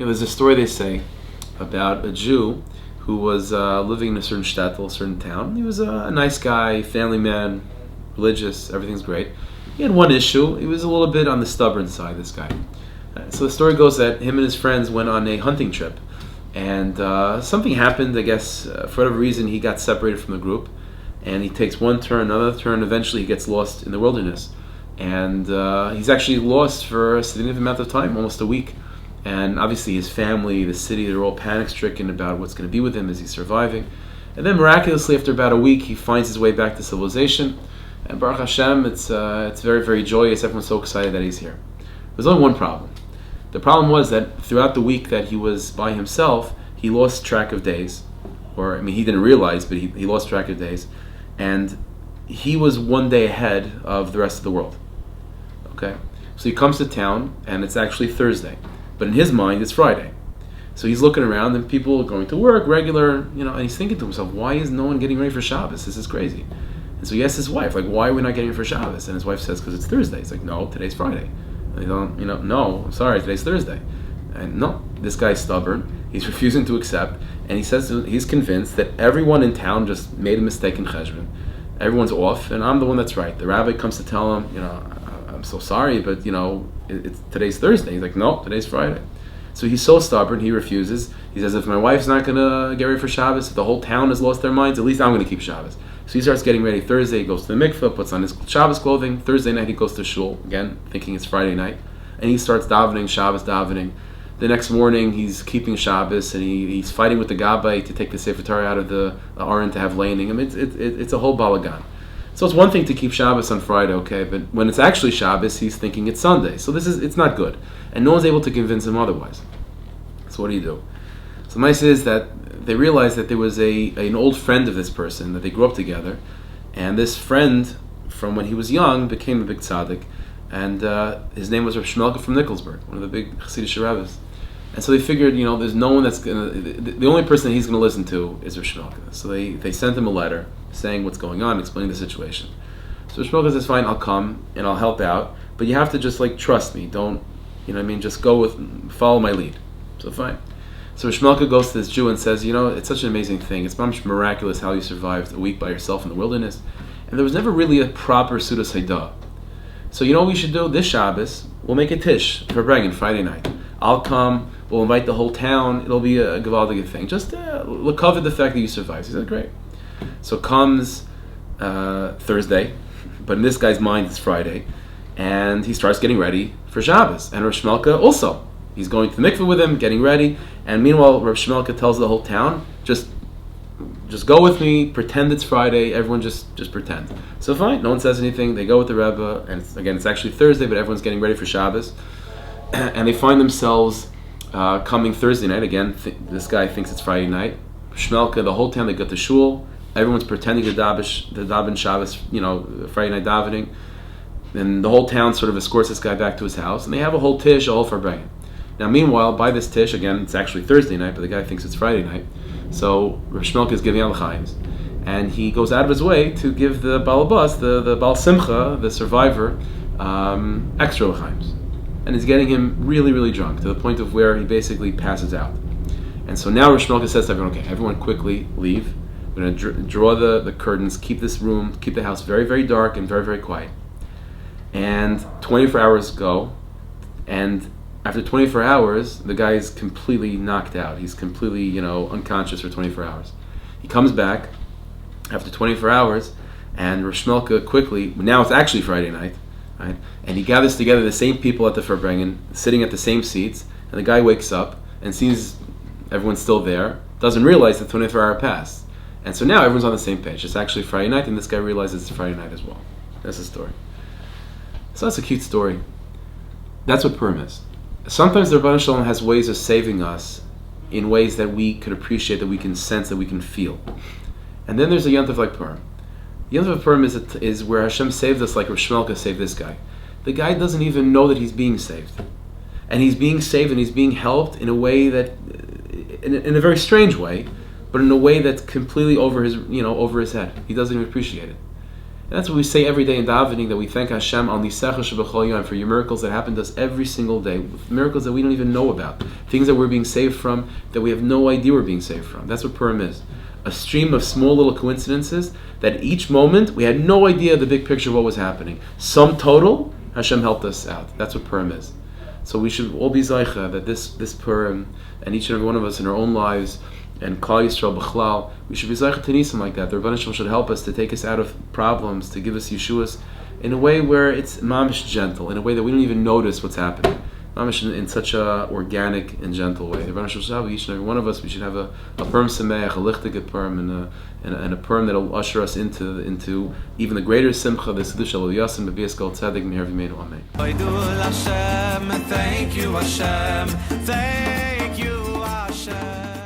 There's a story they say about a Jew who was living in a certain shtetl, a certain town. He was a nice guy, family man, religious, everything's great. He had one issue. He was a little bit on the stubborn side, this guy. So the story goes that him and his friends went on a hunting trip. And something happened, I guess, for whatever reason, he got separated from the group. And he takes one turn, another turn, eventually he gets lost in the wilderness. And he's actually lost for a significant amount of time, almost a week. And obviously his family, the city, they're all panic-stricken about what's going to be with him. Is he surviving? And then miraculously, after about a week, he finds his way back to civilization. And Baruch Hashem, it's very, very joyous. Everyone's so excited that he's here. There's only one problem. The problem was that throughout the week that he was by himself, he lost track of days. He didn't realize, but he lost track of days. And he was one day ahead of the rest of the world. Okay? So he comes to town, and it's actually Thursday. But in his mind, it's Friday. So he's looking around, and people are going to work, regular, and he's thinking to himself, why is no one getting ready for Shabbos? This is crazy. And so he asks his wife, why are we not getting ready for Shabbos? And his wife says, because it's Thursday. He's like, no, today's Friday. And no, I'm sorry, today's Thursday. And no, this guy's stubborn. He's refusing to accept. And he says he's convinced that everyone in town just made a mistake in Cheshvan. Everyone's off, and I'm the one that's right. The rabbi comes to tell him, I'm so sorry, but it's today's Thursday. He's like, no, today's Friday. So he's so stubborn, he refuses. He says, if my wife's not going to get ready for Shabbos, if the whole town has lost their minds, at least I'm going to keep Shabbos. So he starts getting ready Thursday, he goes to the mikveh, puts on his Shabbos clothing. Thursday night he goes to shul, again, thinking it's Friday night. And he starts davening, Shabbos davening. The next morning he's keeping Shabbos, and he's fighting with the Gabbai to take the Sefer Torah out of the Aron to have laning. It's a whole balagan. So it's one thing to keep Shabbos on Friday, okay, but when it's actually Shabbos, he's thinking it's Sunday. So it's not good. And no one's able to convince him otherwise. So what do you do? So the nice is that they realized that there was an old friend of this person, that they grew up together, and this friend, from when he was young, became a big tzaddik, and his name was Rav Shmelka from Nikolsburg, one of the big Hasidic Rebbes. And so they figured, there's no one that's going to, the only person that he's going to listen to is Rav Shmelka. So they sent him a letter saying what's going on, explaining the situation. So Rav Shmelka says, fine, I'll come and I'll help out, but you have to just trust me. Don't, just follow my lead. So fine. So Rav Shmelka goes to this Jew and says, it's such an amazing thing. It's much miraculous how you survived a week by yourself in the wilderness. And there was never really a proper Sudas Haidah. So what we should do? This Shabbos, we'll make a tish for Bregan Friday night. I'll come, we'll invite the whole town, it'll be a gewaldige thing. Just cover the fact that you survived. He said, great. So comes Thursday, but in this guy's mind it's Friday, and he starts getting ready for Shabbos. And Rav Shmelka also. He's going to the mikveh with him, getting ready, and meanwhile Rav Shmelka tells the whole town, just go with me, pretend it's Friday, everyone just pretend. So fine, no one says anything, they go with the Rebbe, and it's actually Thursday, but everyone's getting ready for Shabbos, and they find themselves coming Thursday night, again, this guy thinks it's Friday night, Shmelka, the whole town, they got to shul, everyone's pretending to daven Shabbos, Friday night davening, and the whole town sort of escorts this guy back to his house, and they have a whole tish, a whole farbrayim. Now meanwhile, by this tish, again, it's actually Thursday night, but the guy thinks it's Friday night, so Rav Shmelka is giving out l'chaims, and he goes out of his way to give the balabas, the Baal Simcha, the survivor, extra l'chaims. And he's getting him really, really drunk, to the point of where he basically passes out. And so now Rav Shmelka says to everyone, okay, everyone quickly leave. We're going to draw the curtains, keep the house very, very dark and very, very quiet. And 24 hours go, and after 24 hours, the guy is completely knocked out. He's completely, unconscious for 24 hours. He comes back after 24 hours, and Rav Shmelka quickly, now it's actually Friday night, right? And he gathers together the same people at the Farbrengen, sitting at the same seats, and the guy wakes up and sees everyone's still there, doesn't realize the 24-hour passed. And so now everyone's on the same page. It's actually Friday night, and this guy realizes it's Friday night as well. That's the story. So that's a cute story. That's what Purim is. Sometimes the Rebbeinu Shalom has ways of saving us in ways that we could appreciate, that we can sense, that we can feel. And then there's a Yontif like Purim. Yontif of Purim is where Hashem saved us like Rav Shmelka saved this guy. The guy doesn't even know that he's being saved. And he's being saved and he's being helped in a way that, in a very strange way, but in a way that's completely over his head. He doesn't even appreciate it. And that's what we say every day in davening, that we thank Hashem al nisecha shebechol yom for your miracles that happen to us every single day, miracles that we don't even know about, things that we're being saved from that we have no idea we're being saved from. That's what Purim is. A stream of small little coincidences that each moment we had no idea the big picture of what was happening. Sum total, Hashem helped us out. That's what Purim is. So we should all be zaycha that this Purim, and each and every one of us in our own lives, and Klal Yisrael b'chlal, we should be zaycha to nisim like that. The Rebbeinu Shalom should help us to take us out of problems, to give us yeshuas in a way where it's mamish gentle, in a way that we don't even notice what's happening. Mamish in such a organic and gentle way. The Rebbeinu Shalom should have each and every one of us. We should have a Purim Sameach, a lichtig Purim, and a Purim that will usher us into even the greater simcha, the Siddush Shel Yasin, B'bias Kol Tzedek, Meher V'Meinu. Amen. Thank you, Hashem.